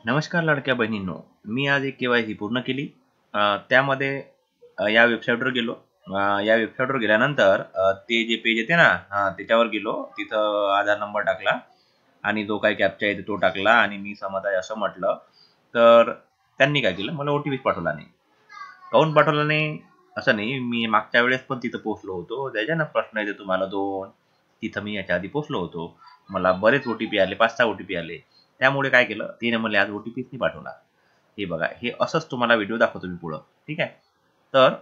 नमस्कार लाडक्या बहिणींनो, मी आज एक KYC पूर्ण केली. त्यामध्ये या वेबसाईटवर गेलो. या वेबसाईटवर गेल्यानंतर ते जे पेज येते ना, त्याच्यावर गेलो. तिथं आधार नंबर टाकला आणि जो काही कॅप्चा आहे तो टाकला आणि मी सहमत आहे असं म्हटलं. तर त्यांनी काय केलं, मला OTP पाठवला नाही. काहून पाठवला नाही असं नाही, मी मागच्या वेळेस पण तिथं पोहोचलो होतो. त्याच्यानं प्रश्न येते तुम्हाला 2. तिथं मी याच्या आधी पोहोचलो होतो. मला बरेच OTP आले, 5-6 OTP आले. त्यामुळे काय केलं, तिने मला आज OTPच नाही पाठवला. हे बघा, हे असंच तुम्हाला व्हिडिओ दाखवतो मी पुढं. ठीक आहे. तर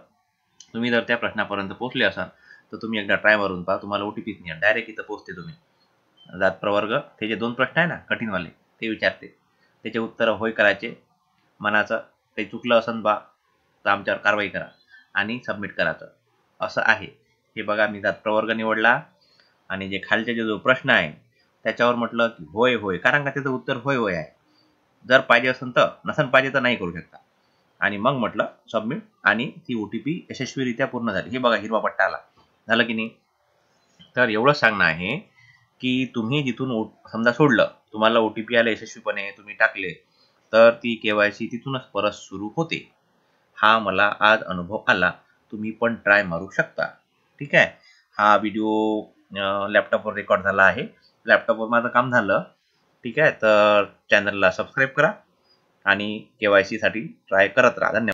तुम्ही जर त्या प्रश्नापर्यंत पोहोचले असाल तर तुम्ही एकदा ट्राय मारून पहा. तुम्हाला OTPच नाही, डायरेक्ट इथं पोहोचते तुम्ही. जात प्रवर्ग, ते जे 2 प्रश्न आहे ना कठीणवाले, ते विचारते. त्याचे उत्तर होय करायचे, मनाचं काही चुकलं असन बा तर आमच्यावर कारवाई करा आणि सबमिट करायचं असं आहे. हे बघा, मी जात प्रवर्ग निवडला आणि जे खालचे जो प्रश्न आहे त्याच्यावर म्हटलं की होय होय, कारण का त्याचं उत्तर होय होय आहे. जर पाहिजे असेल तर, नसेल पाहिजे तर नाही करू शकता. आणि मग म्हटलं सबमिट आणि ती OTP यशस्वीरित्या पूर्ण झाली. हे बघा, हिरवा पट्टा आला. झालं की नाही. तर एवढंच सांगणं आहे की तुम्ही जिथून समजा सोडलं, तुम्हाला OTP आले यशस्वीपणे, तुम्ही टाकले, तर ती KYC तिथूनच परत सुरू होते. हा मला आज अनुभव आला. तुम्ही पण ट्राय मारू शकता. ठीक आहे. हा व्हिडिओ लॅपटॉपवर रेकॉर्ड झाला आहे. लॅपटॉपवर माझं काम झालं. ठीक आहे. तर चॅनलला सबस्क्राईब करा आणि KYC साठी ट्राय करत राहा. धन्यवाद.